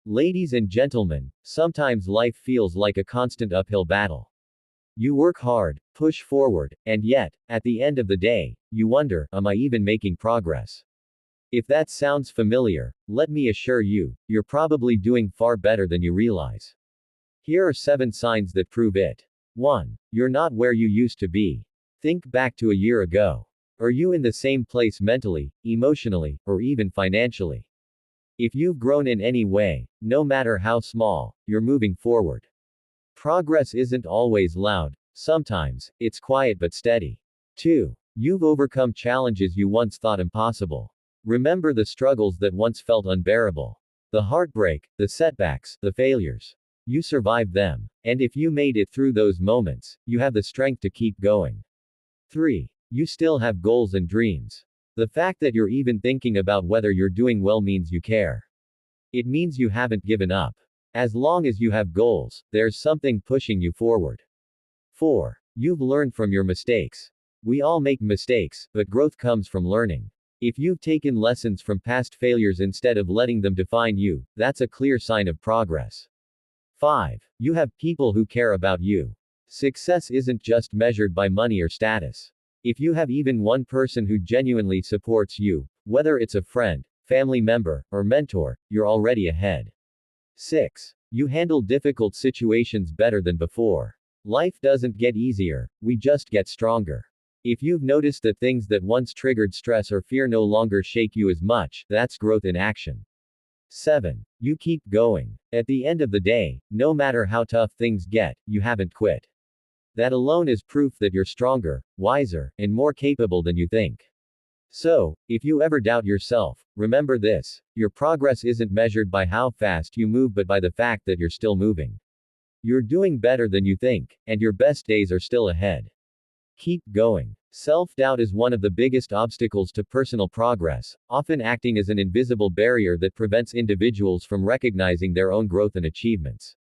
Ladies and gentlemen, sometimes life feels like a constant uphill battle. You work hard, push forward, and yet, at the end of the day, you wonder, am I even making progress? If that sounds familiar, let me assure you, you're probably doing far better than you realize. Here are 7 signs that prove it. 1. You're not where you used to be. Think back to a year ago. Are you in the same place mentally, emotionally, or even financially? If you've grown in any way, no matter how small, you're moving forward. Progress isn't always loud, sometimes, it's quiet but steady. 2. You've overcome challenges you once thought impossible. Remember the struggles that once felt unbearable. The heartbreak, the setbacks, the failures. You survived them. And if you made it through those moments, you have the strength to keep going. 3. You still have goals and dreams. The fact that you're even thinking about whether you're doing well means you care. It means you haven't given up. As long as you have goals, there's something pushing you forward. 4. You've learned from your mistakes. We all make mistakes, but growth comes from learning. If you've taken lessons from past failures instead of letting them define you, that's a clear sign of progress. 5. You have people who care about you. Success isn't just measured by money or status. If you have even one person who genuinely supports you, whether it's a friend, family member, or mentor, you're already ahead. 6. You handle difficult situations better than before. Life doesn't get easier, we just get stronger. If you've noticed that things that once triggered stress or fear no longer shake you as much, that's growth in action. 7. You keep going. At the end of the day, no matter how tough things get, you haven't quit. That alone is proof that you're stronger, wiser, and more capable than you think. So, if you ever doubt yourself, remember this: your progress isn't measured by how fast you move but by the fact that you're still moving. You're doing better than you think, and your best days are still ahead. Keep going. Self-doubt is one of the biggest obstacles to personal progress, often acting as an invisible barrier that prevents individuals from recognizing their own growth and achievements.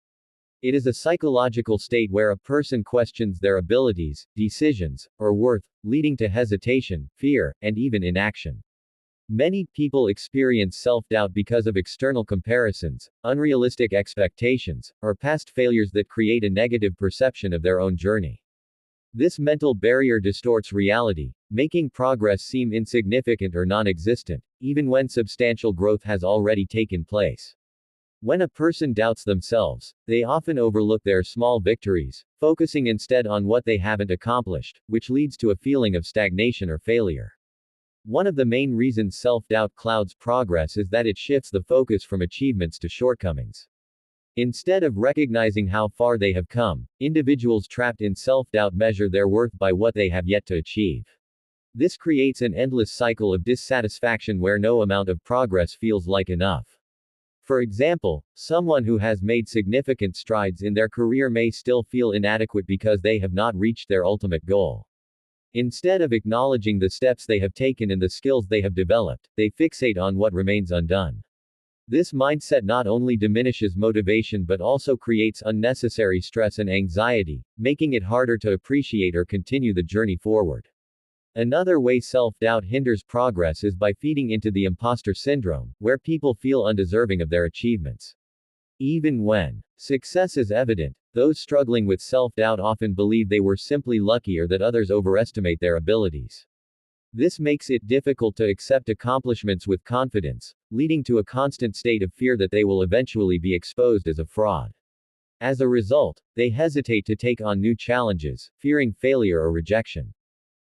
It is a psychological state where a person questions their abilities, decisions, or worth, leading to hesitation, fear, and even inaction. Many people experience self-doubt because of external comparisons, unrealistic expectations, or past failures that create a negative perception of their own journey. This mental barrier distorts reality, making progress seem insignificant or non-existent, even when substantial growth has already taken place. When a person doubts themselves, they often overlook their small victories, focusing instead on what they haven't accomplished, which leads to a feeling of stagnation or failure. One of the main reasons self-doubt clouds progress is that it shifts the focus from achievements to shortcomings. Instead of recognizing how far they have come, individuals trapped in self-doubt measure their worth by what they have yet to achieve. This creates an endless cycle of dissatisfaction where no amount of progress feels like enough. For example, someone who has made significant strides in their career may still feel inadequate because they have not reached their ultimate goal. Instead of acknowledging the steps they have taken and the skills they have developed, they fixate on what remains undone. This mindset not only diminishes motivation but also creates unnecessary stress and anxiety, making it harder to appreciate or continue the journey forward. Another way self-doubt hinders progress is by feeding into the imposter syndrome, where people feel undeserving of their achievements. Even when success is evident, those struggling with self-doubt often believe they were simply lucky or that others overestimate their abilities. This makes it difficult to accept accomplishments with confidence, leading to a constant state of fear that they will eventually be exposed as a fraud. As a result, they hesitate to take on new challenges, fearing failure or rejection.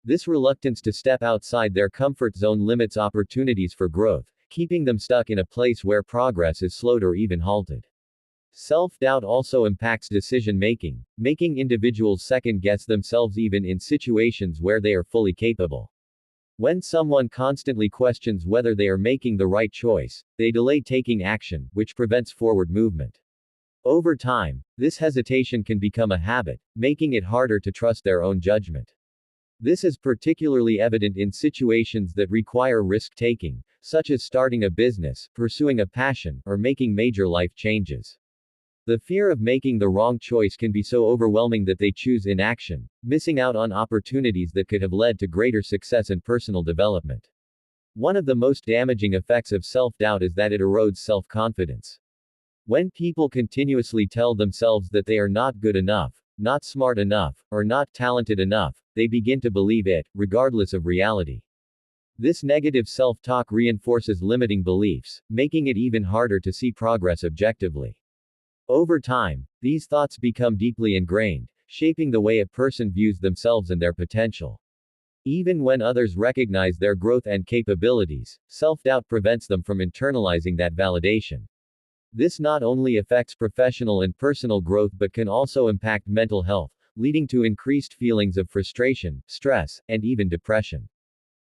This reluctance to step outside their comfort zone limits opportunities for growth, keeping them stuck in a place where progress is slowed or even halted. Self-doubt also impacts decision-making, making individuals second-guess themselves even in situations where they are fully capable. When someone constantly questions whether they are making the right choice, they delay taking action, which prevents forward movement. Over time, this hesitation can become a habit, making it harder to trust their own judgment. This is particularly evident in situations that require risk-taking, such as starting a business, pursuing a passion, or making major life changes. The fear of making the wrong choice can be so overwhelming that they choose inaction, missing out on opportunities that could have led to greater success and personal development. One of the most damaging effects of self-doubt is that it erodes self-confidence. When people continuously tell themselves that they are not good enough, not smart enough, or not talented enough, they begin to believe it, regardless of reality. This negative self-talk reinforces limiting beliefs, making it even harder to see progress objectively. Over time, these thoughts become deeply ingrained, shaping the way a person views themselves and their potential. Even when others recognize their growth and capabilities, self-doubt prevents them from internalizing that validation. This not only affects professional and personal growth but can also impact mental health, leading to increased feelings of frustration, stress, and even depression.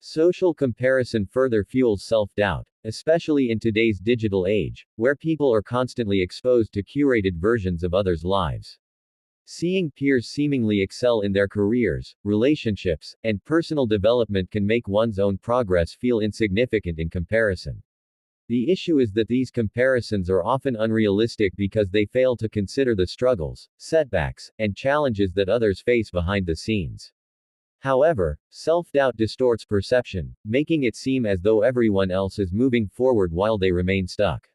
Social comparison further fuels self-doubt, especially in today's digital age, where people are constantly exposed to curated versions of others' lives. Seeing peers seemingly excel in their careers, relationships, and personal development can make one's own progress feel insignificant in comparison. The issue is that these comparisons are often unrealistic because they fail to consider the struggles, setbacks, and challenges that others face behind the scenes. However, self-doubt distorts perception, making it seem as though everyone else is moving forward while they remain stuck.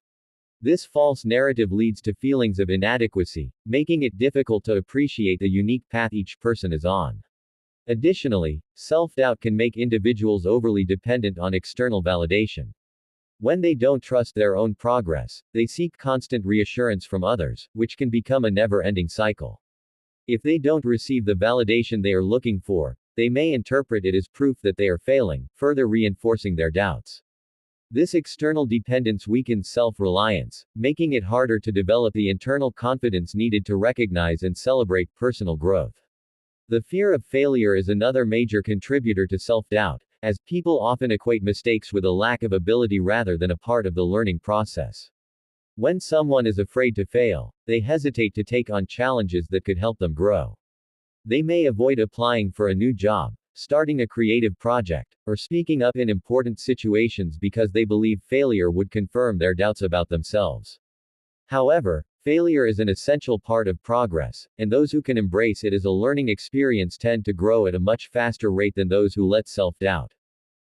This false narrative leads to feelings of inadequacy, making it difficult to appreciate the unique path each person is on. Additionally, self-doubt can make individuals overly dependent on external validation. When they don't trust their own progress, they seek constant reassurance from others, which can become a never-ending cycle. If they don't receive the validation they are looking for, they may interpret it as proof that they are failing, further reinforcing their doubts. This external dependence weakens self-reliance, making it harder to develop the internal confidence needed to recognize and celebrate personal growth. The fear of failure is another major contributor to self-doubt, as people often equate mistakes with a lack of ability rather than a part of the learning process. When someone is afraid to fail, they hesitate to take on challenges that could help them grow. They may avoid applying for a new job, starting a creative project, or speaking up in important situations because they believe failure would confirm their doubts about themselves. However, failure is an essential part of progress, and those who can embrace it as a learning experience tend to grow at a much faster rate than those who let self-doubt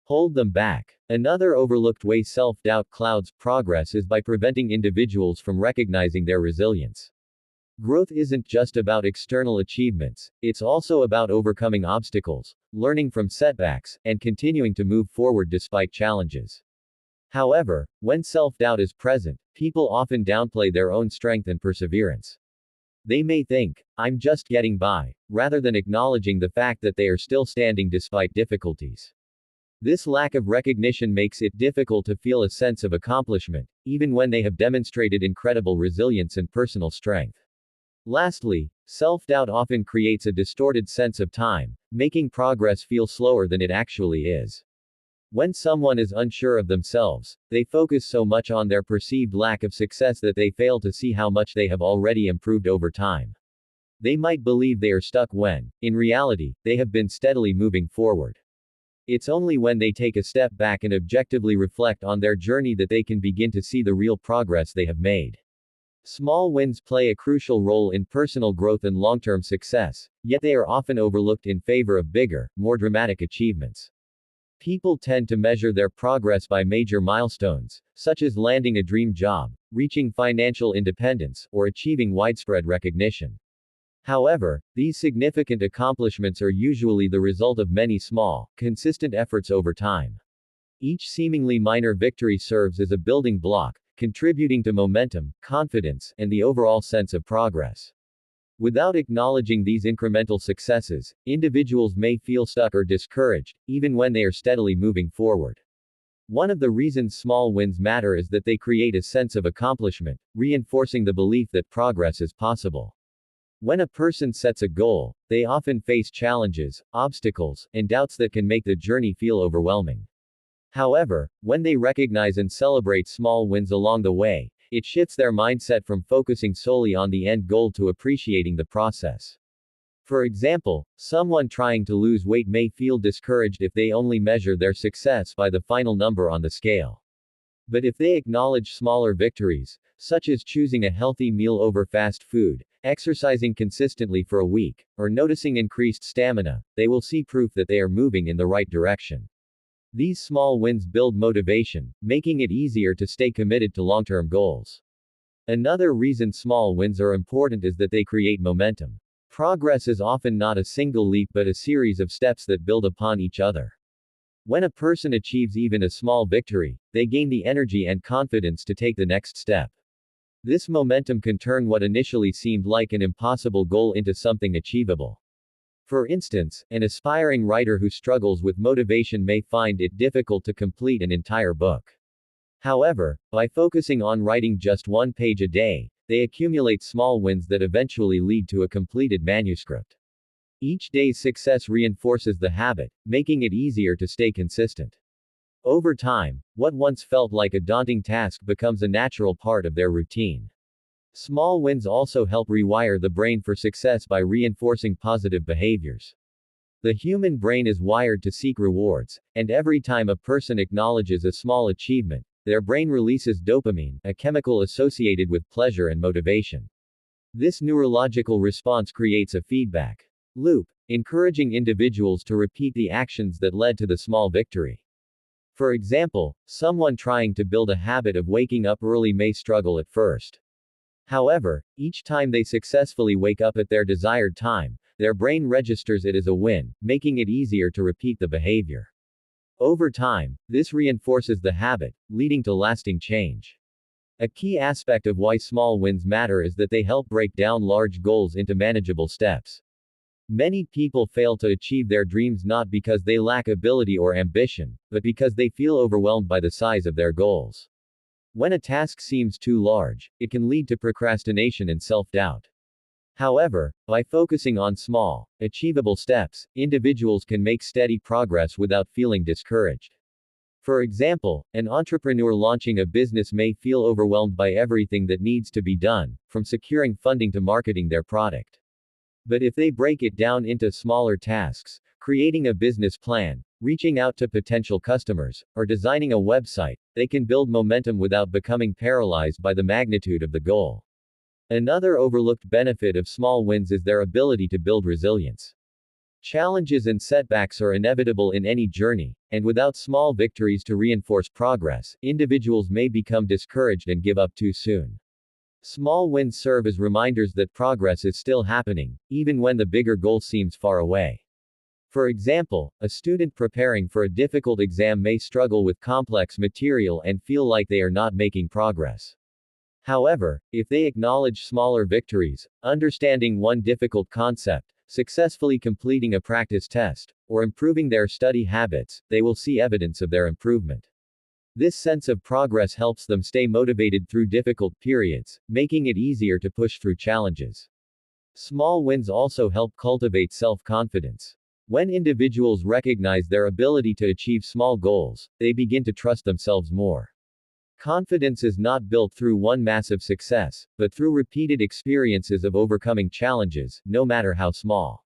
hold them back. Another overlooked way self-doubt clouds progress is by preventing individuals from recognizing their resilience. Growth isn't just about external achievements, it's also about overcoming obstacles, learning from setbacks, and continuing to move forward despite challenges. However, when self-doubt is present, people often downplay their own strength and perseverance. They may think, "I'm just getting by," rather than acknowledging the fact that they are still standing despite difficulties. This lack of recognition makes it difficult to feel a sense of accomplishment, even when they have demonstrated incredible resilience and personal strength. Lastly, self-doubt often creates a distorted sense of time, making progress feel slower than it actually is. When someone is unsure of themselves, they focus so much on their perceived lack of success that they fail to see how much they have already improved over time. They might believe they are stuck when, in reality, they have been steadily moving forward. It's only when they take a step back and objectively reflect on their journey that they can begin to see the real progress they have made. Small wins play a crucial role in personal growth and long-term success, yet they are often overlooked in favor of bigger, more dramatic achievements. People tend to measure their progress by major milestones, such as landing a dream job, reaching financial independence, or achieving widespread recognition. However, these significant accomplishments are usually the result of many small, consistent efforts over time. Each seemingly minor victory serves as a building block, contributing to momentum, confidence, and the overall sense of progress. Without acknowledging these incremental successes, individuals may feel stuck or discouraged, even when they are steadily moving forward. One of the reasons small wins matter is that they create a sense of accomplishment, reinforcing the belief that progress is possible. When a person sets a goal, they often face challenges, obstacles, and doubts that can make the journey feel overwhelming. However, when they recognize and celebrate small wins along the way, it shifts their mindset from focusing solely on the end goal to appreciating the process. For example, someone trying to lose weight may feel discouraged if they only measure their success by the final number on the scale. But if they acknowledge smaller victories, such as choosing a healthy meal over fast food, exercising consistently for a week, or noticing increased stamina, they will see proof that they are moving in the right direction. These small wins build motivation, making it easier to stay committed to long-term goals. Another reason small wins are important is that they create momentum. Progress is often not a single leap but a series of steps that build upon each other. When a person achieves even a small victory, they gain the energy and confidence to take the next step. This momentum can turn what initially seemed like an impossible goal into something achievable. For instance, an aspiring writer who struggles with motivation may find it difficult to complete an entire book. However, by focusing on writing just one page a day, they accumulate small wins that eventually lead to a completed manuscript. Each day's success reinforces the habit, making it easier to stay consistent. Over time, what once felt like a daunting task becomes a natural part of their routine. Small wins also help rewire the brain for success by reinforcing positive behaviors. The human brain is wired to seek rewards, and every time a person acknowledges a small achievement, their brain releases dopamine, a chemical associated with pleasure and motivation. This neurological response creates a feedback loop, encouraging individuals to repeat the actions that led to the small victory. For example, someone trying to build a habit of waking up early may struggle at first. However, each time they successfully wake up at their desired time, their brain registers it as a win, making it easier to repeat the behavior. Over time, this reinforces the habit, leading to lasting change. A key aspect of why small wins matter is that they help break down large goals into manageable steps. Many people fail to achieve their dreams not because they lack ability or ambition, but because they feel overwhelmed by the size of their goals. When a task seems too large, it can lead to procrastination and self-doubt. However, by focusing on small, achievable steps, individuals can make steady progress without feeling discouraged. For example, an entrepreneur launching a business may feel overwhelmed by everything that needs to be done, from securing funding to marketing their product. But if they break it down into smaller tasks, creating a business plan, reaching out to potential customers, or designing a website, they can build momentum without becoming paralyzed by the magnitude of the goal. Another overlooked benefit of small wins is their ability to build resilience. Challenges and setbacks are inevitable in any journey, and without small victories to reinforce progress, individuals may become discouraged and give up too soon. Small wins serve as reminders that progress is still happening, even when the bigger goal seems far away. For example, a student preparing for a difficult exam may struggle with complex material and feel like they are not making progress. However, if they acknowledge smaller victories, understanding one difficult concept, successfully completing a practice test, or improving their study habits, they will see evidence of their improvement. This sense of progress helps them stay motivated through difficult periods, making it easier to push through challenges. Small wins also help cultivate self-confidence. When individuals recognize their ability to achieve small goals, they begin to trust themselves more. Confidence is not built through one massive success, but through repeated experiences of overcoming challenges, no matter how small.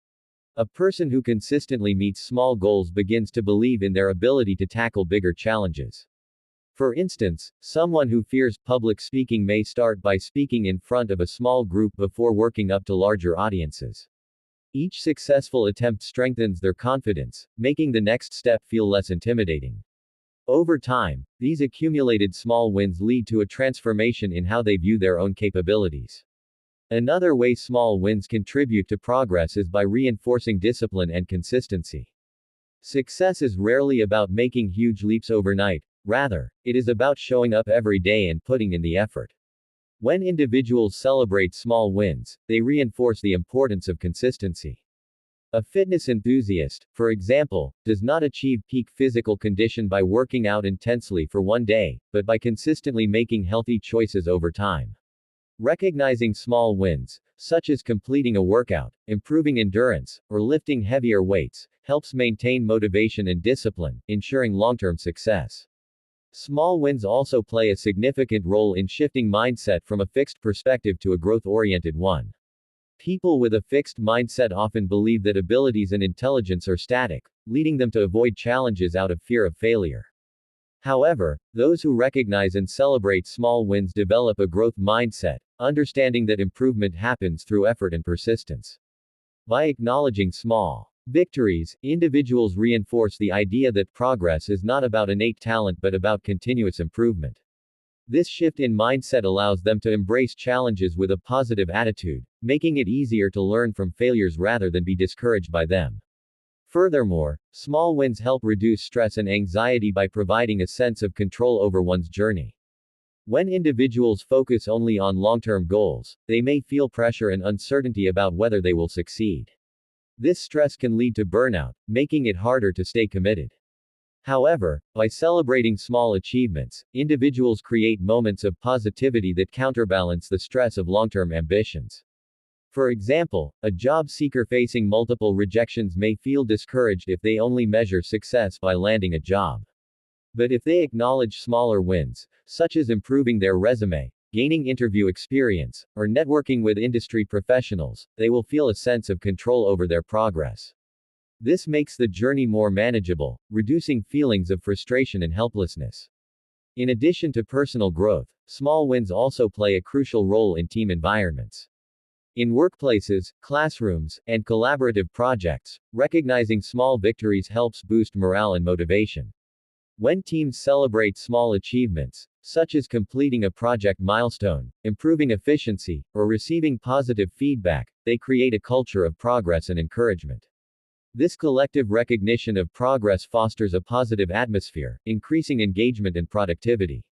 A person who consistently meets small goals begins to believe in their ability to tackle bigger challenges. For instance, someone who fears public speaking may start by speaking in front of a small group before working up to larger audiences. Each successful attempt strengthens their confidence, making the next step feel less intimidating. Over time, these accumulated small wins lead to a transformation in how they view their own capabilities. Another way small wins contribute to progress is by reinforcing discipline and consistency. Success is rarely about making huge leaps overnight, rather, it is about showing up every day and putting in the effort. When individuals celebrate small wins, they reinforce the importance of consistency. A fitness enthusiast, for example, does not achieve peak physical condition by working out intensely for one day, but by consistently making healthy choices over time. Recognizing small wins, such as completing a workout, improving endurance, or lifting heavier weights, helps maintain motivation and discipline, ensuring long-term success. Small wins also play a significant role in shifting mindset from a fixed perspective to a growth-oriented one. People with a fixed mindset often believe that abilities and intelligence are static, leading them to avoid challenges out of fear of failure. However, those who recognize and celebrate small wins develop a growth mindset, understanding that improvement happens through effort and persistence. By acknowledging small victories, individuals reinforce the idea that progress is not about innate talent but about continuous improvement. This shift in mindset allows them to embrace challenges with a positive attitude, making it easier to learn from failures rather than be discouraged by them. Furthermore, small wins help reduce stress and anxiety by providing a sense of control over one's journey. When individuals focus only on long-term goals, they may feel pressure and uncertainty about whether they will succeed. This stress can lead to burnout, making it harder to stay committed. However, by celebrating small achievements, individuals create moments of positivity that counterbalance the stress of long-term ambitions. For example, a job seeker facing multiple rejections may feel discouraged if they only measure success by landing a job. But if they acknowledge smaller wins, such as improving their resume, gaining interview experience, or networking with industry professionals, they will feel a sense of control over their progress. This makes the journey more manageable, reducing feelings of frustration and helplessness. In addition to personal growth, small wins also play a crucial role in team environments. In workplaces, classrooms, and collaborative projects, recognizing small victories helps boost morale and motivation. When teams celebrate small achievements, such as completing a project milestone, improving efficiency, or receiving positive feedback, they create a culture of progress and encouragement. This collective recognition of progress fosters a positive atmosphere, increasing engagement and productivity.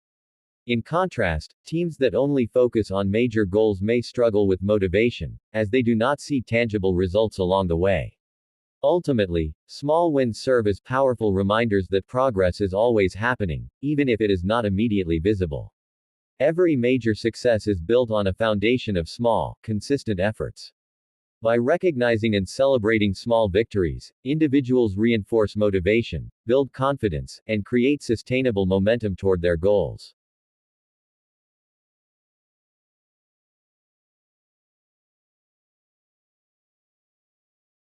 In contrast, teams that only focus on major goals may struggle with motivation, as they do not see tangible results along the way. Ultimately, small wins serve as powerful reminders that progress is always happening, even if it is not immediately visible. Every major success is built on a foundation of small, consistent efforts. By recognizing and celebrating small victories, individuals reinforce motivation, build confidence, and create sustainable momentum toward their goals.